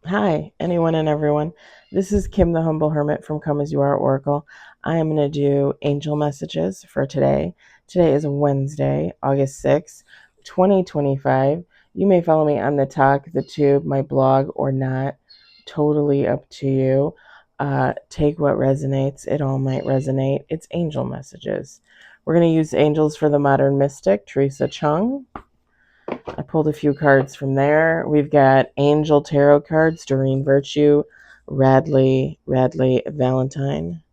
Hi, anyone and everyone. This is Kim the Humble Hermit from Come As You Are Oracle. I am going to do angel messages for today. Today is Wednesday, August 6th, 2025. You may follow me on the Talk, the Tube, my blog, or not. Totally up to you. Take what resonates. It all might resonate. It's angel messages. We're going to use angels for the modern mystic, Teresa Chung. I pulled a few cards from there. We've got Angel Tarot cards, Doreen Virtue, Radley Valentine.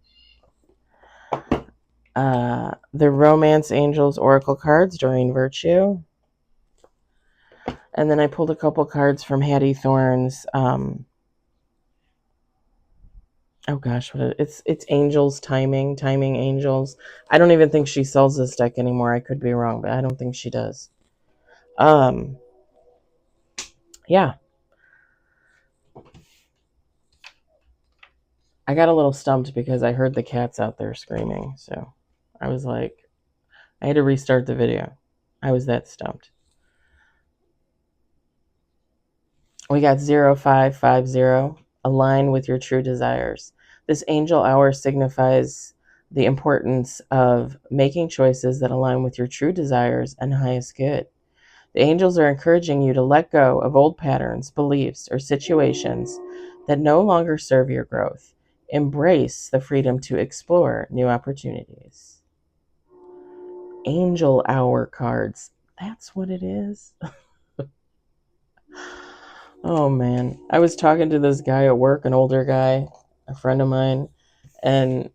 The Romance Angels Oracle cards, Doreen Virtue. And then I pulled a couple cards from Hattie Thorne's. It's Angels Timing Angels. I don't even think she sells this deck anymore. I could be wrong, but I don't think she does. Yeah. I got a little stumped because I heard the cats out there screaming. So I was like, I had to restart the video. I was that stumped. We got 0550. Align with your true desires. This angel hour signifies the importance of making choices that align with your true desires and highest good. The angels are encouraging you to let go of old patterns, beliefs, or situations that no longer serve your growth. Embrace the freedom to explore new opportunities. Angel hour cards. That's what it is. Oh man. I was talking to this guy at work, an older guy, a friend of mine, and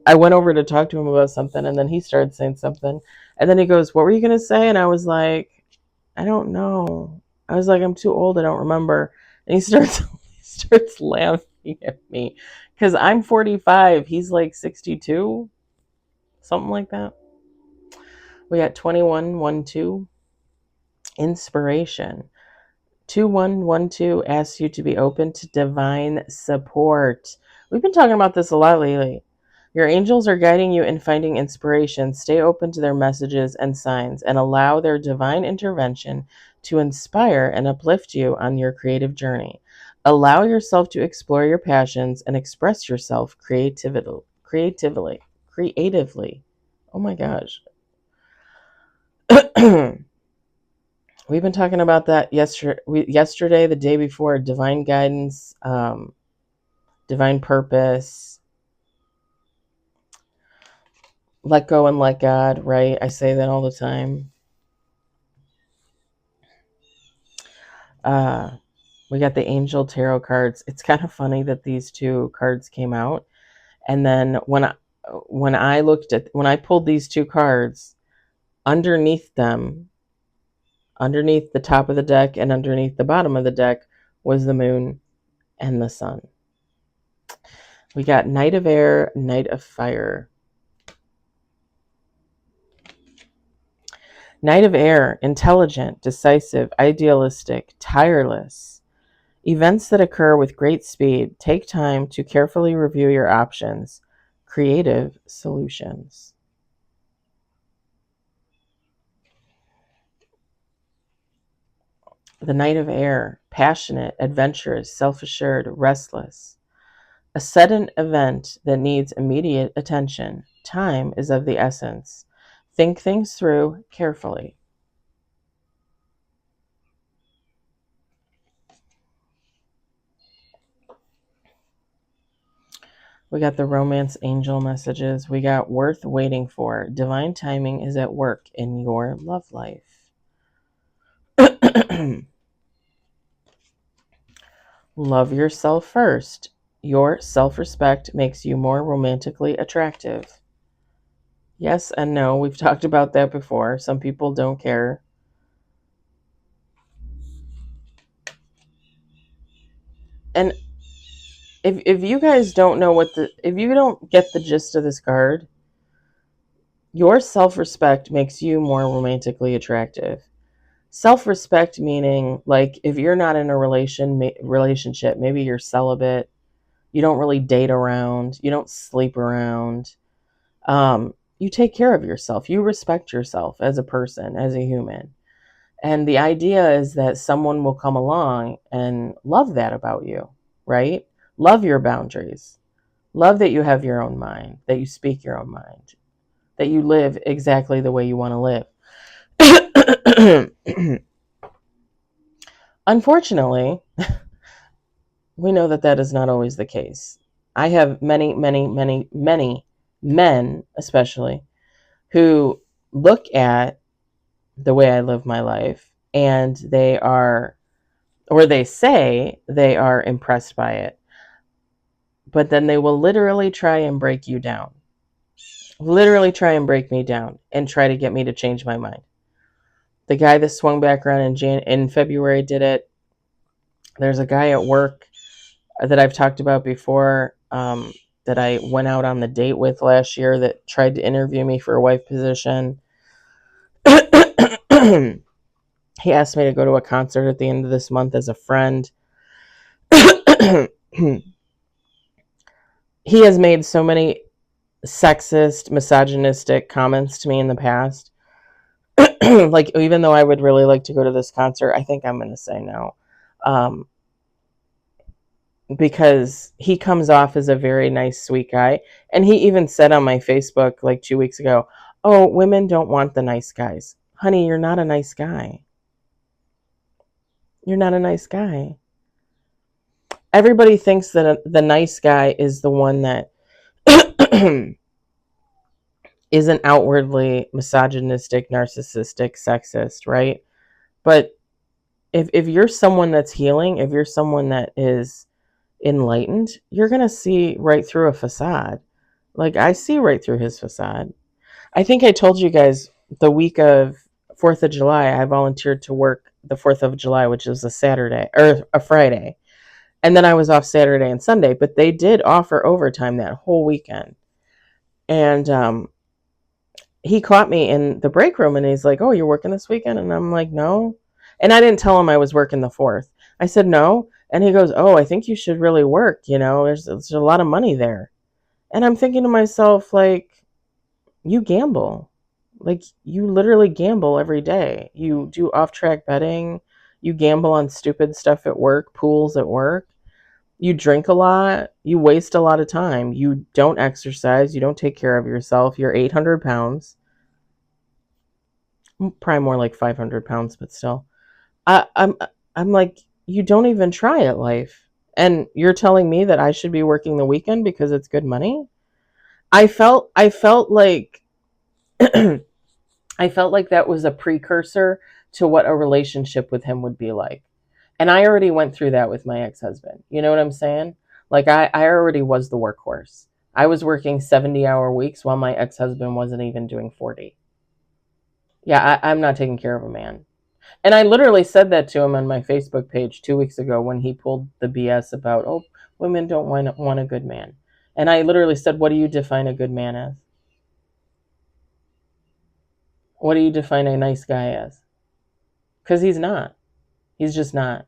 I went over to talk to him about something, and then he started saying something. And then he goes, "What were you going to say?" And I was like, "I don't know." I was like, "I'm too old. I don't remember." And he starts laughing at me because I'm 45. He's like 62, something like that. We got 2112. Inspiration. 2112 asks you to be open to divine support. We've been talking about this a lot lately. Your angels are guiding you in finding inspiration. Stay open to their messages and signs and allow their divine intervention to inspire and uplift you on your creative journey. Allow yourself to explore your passions and express yourself creatively. Oh my gosh. We've been talking about that yesterday, the day before, divine guidance, divine purpose, let go and let God, right? I say that all the time. We got the angel tarot cards. It's kind of funny that these two cards came out. And then when I pulled these two cards, underneath them, underneath the top of the deck and underneath the bottom of the deck was the moon and the sun. We got Knight of Air, Knight of Fire. Knight of Air, intelligent, decisive, idealistic, tireless. Events that occur with great speed. Take time to carefully review your options. Creative solutions. The Knight of Air, passionate, adventurous, self-assured, restless. A sudden event that needs immediate attention. Time is of the essence. Think things through carefully. We got the romance angel messages. We got worth waiting for. Divine timing is at work in your love life. Love yourself first. Your self-respect makes you more romantically attractive. Yes and no. We've talked about that before. Some people don't care. And if you guys don't know if you don't get the gist of this card, your self-respect makes you more romantically attractive. Self-respect meaning, like, if you're not in a relationship, maybe you're celibate, you don't really date around, you don't sleep around, you take care of yourself, you respect yourself as a person, as a human. And the idea is that someone will come along and love that about you, right? Love your boundaries. Love that you have your own mind, that you speak your own mind, that you live exactly the way you want to live. Unfortunately, we know that that is not always the case. I have many, many, many, many men, especially, who look at the way I live my life and they are, or they say they are impressed by it, but then they will literally try and break you down. Literally try and break me down and try to get me to change my mind. The guy that swung back around in February did it. There's a guy at work that I've talked about before, that I went out on the date with last year that tried to interview me for a wife position. He asked me to go to a concert at the end of this month as a friend. He has made so many sexist, misogynistic comments to me in the past. Like, even though I would really like to go to this concert, I think I'm going to say no. Because he comes off as a very nice, sweet guy. And he even said on my Facebook like 2 weeks ago, oh, women don't want the nice guys. Honey, you're not a nice guy. You're not a nice guy. Everybody thinks that the nice guy is the one that isn't outwardly misogynistic, narcissistic, sexist, right? But if you're someone that's healing, if you're someone that is enlightened, you're going to see right through a facade. Like, I see right through his facade. I think I told you guys the week of 4th of July, I volunteered to work the 4th of July, which is a Saturday or a Friday. And then I was off Saturday and Sunday, but they did offer overtime that whole weekend. And he caught me in the break room and he's like, oh, you're working this weekend? And I'm like, no. And I didn't tell him I was working the 4th. I said, no. And he goes, oh, I think you should really work. You know, there's a lot of money there. And I'm thinking to myself, like, you gamble. Like, you literally gamble every day. You do off-track betting. You gamble on stupid stuff at work, pools at work. You drink a lot. You waste a lot of time. You don't exercise. You don't take care of yourself. You're 800 pounds. Probably more like 500 pounds, but still. I'm like, you don't even try at life. And you're telling me that I should be working the weekend because it's good money? I felt like I felt like that was a precursor to what a relationship with him would be like. And I already went through that with my ex-husband. You know what I'm saying? Like, I already was the workhorse. I was working 70-hour weeks while my ex-husband wasn't even doing 40. Yeah, I'm not taking care of a man. And I literally said that to him on my Facebook page 2 weeks ago when he pulled the BS about, oh, women don't want a good man. And I literally said, what do you define a good man as? What do you define a nice guy as? Because he's not. He's just not.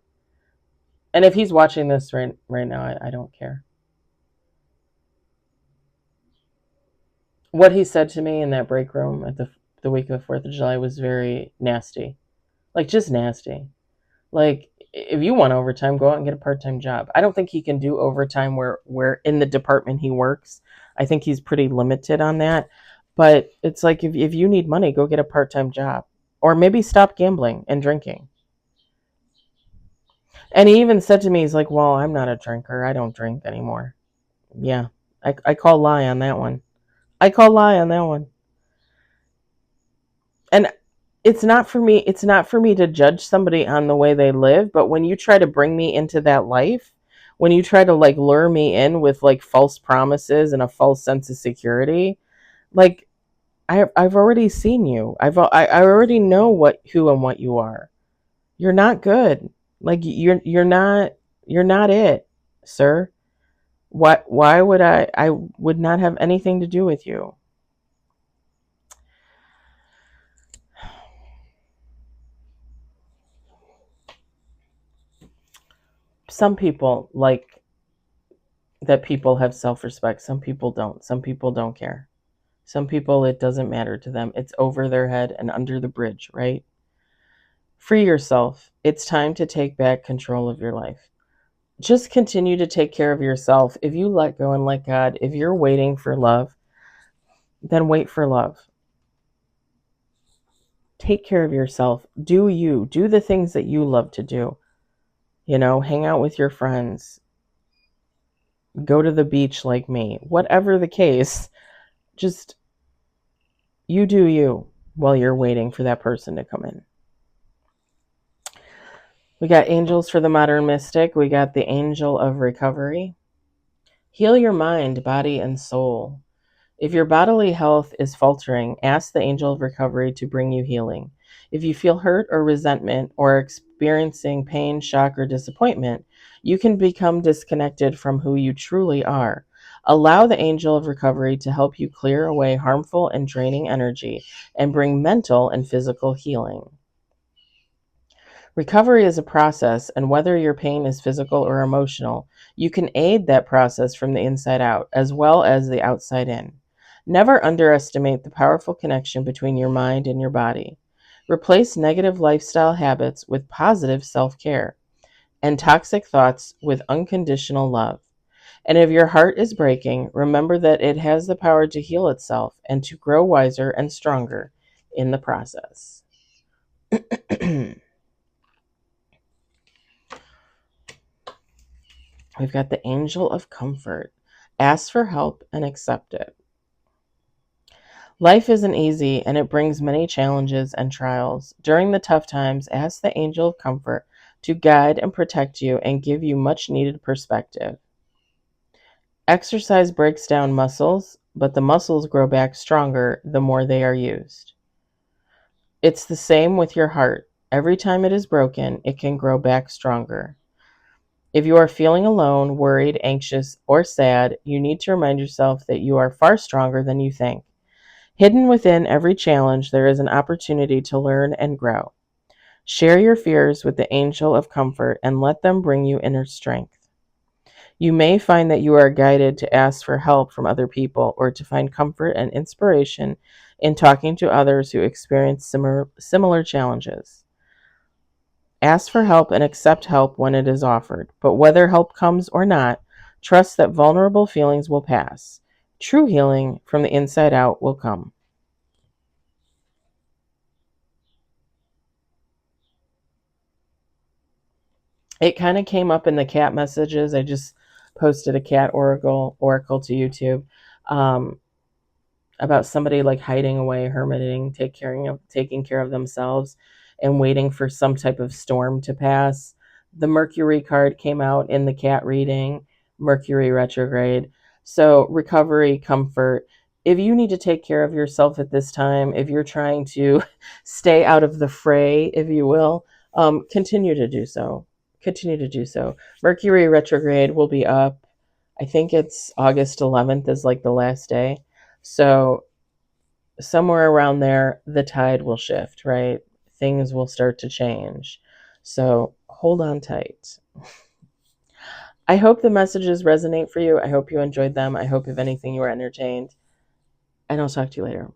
And if he's watching this right now, I don't care. What he said to me in that break room at the week of 4th of July was very nasty. Like, just nasty. Like, if you want overtime, go out and get a part-time job. I don't think he can do overtime where in the department he works. I think he's pretty limited on that. But it's like, if you need money, go get a part-time job. Or maybe stop gambling and drinking. And he even said to me, he's like, well, I'm not a drinker. I don't drink anymore. Yeah, I call lie on that one. I call lie on that one. And it's not for me to judge somebody on the way they live, but when you try to bring me into that life, when you try to like lure me in with like false promises and a false sense of security, like, I've already seen you. I already know who and what you are. You're not good. Like, you're not it, sir. Why would I would not have anything to do with you? Some people like that people have self-respect. Some people don't. Some people don't care. Some people, it doesn't matter to them. It's over their head and under the bridge, right? Free yourself. It's time to take back control of your life. Just continue to take care of yourself. If you let go and let God, if you're waiting for love, then wait for love. Take care of yourself. Do you. Do the things that you love to do. Hang out with your friends. Go to the beach like me. Whatever the case, just you do you while you're waiting for that person to come in. We got angels for the modern mystic. We got the angel of recovery. Heal your mind, body, and soul. If your bodily health is faltering, ask the angel of recovery to bring you healing. If you feel hurt or resentment or experiencing pain, shock, or disappointment, you can become disconnected from who you truly are. Allow the angel of recovery to help you clear away harmful and draining energy and bring mental and physical healing. Recovery is a process, and whether your pain is physical or emotional, you can aid that process from the inside out as well as the outside in. Never underestimate the powerful connection between your mind and your body. Replace negative lifestyle habits with positive self-care and toxic thoughts with unconditional love. And if your heart is breaking, remember that it has the power to heal itself and to grow wiser and stronger in the process. We've got the angel of comfort. Ask for help and accept it. Life isn't easy and it brings many challenges and trials. During the tough times, ask the angel of comfort to guide and protect you and give you much needed perspective. Exercise breaks down muscles, but the muscles grow back stronger the more they are used. It's the same with your heart. Every time it is broken, it can grow back stronger. If you are feeling alone, worried, anxious, or sad, you need to remind yourself that you are far stronger than you think. Hidden within every challenge, there is an opportunity to learn and grow. Share your fears with the angel of comfort and let them bring you inner strength. You may find that you are guided to ask for help from other people or to find comfort and inspiration in talking to others who experience similar challenges. Ask for help and accept help when it is offered, but whether help comes or not, trust that vulnerable feelings will pass. True healing from the inside out will come. It kind of came up in the cat messages. I just posted a cat oracle to YouTube. About somebody like hiding away, hermiting, taking care of themselves and waiting for some type of storm to pass. The Mercury card came out in the cat reading, Mercury retrograde. So recovery, comfort. If you need to take care of yourself at this time, if you're trying to stay out of the fray, if you will, continue to do so. Continue to do so. Mercury retrograde will be up. I think it's August 11th is like the last day. So somewhere around there, the tide will shift, right? Things will start to change. So hold on tight. I hope the messages resonate for you. I hope you enjoyed them. I hope, if anything, you were entertained. And I'll talk to you later.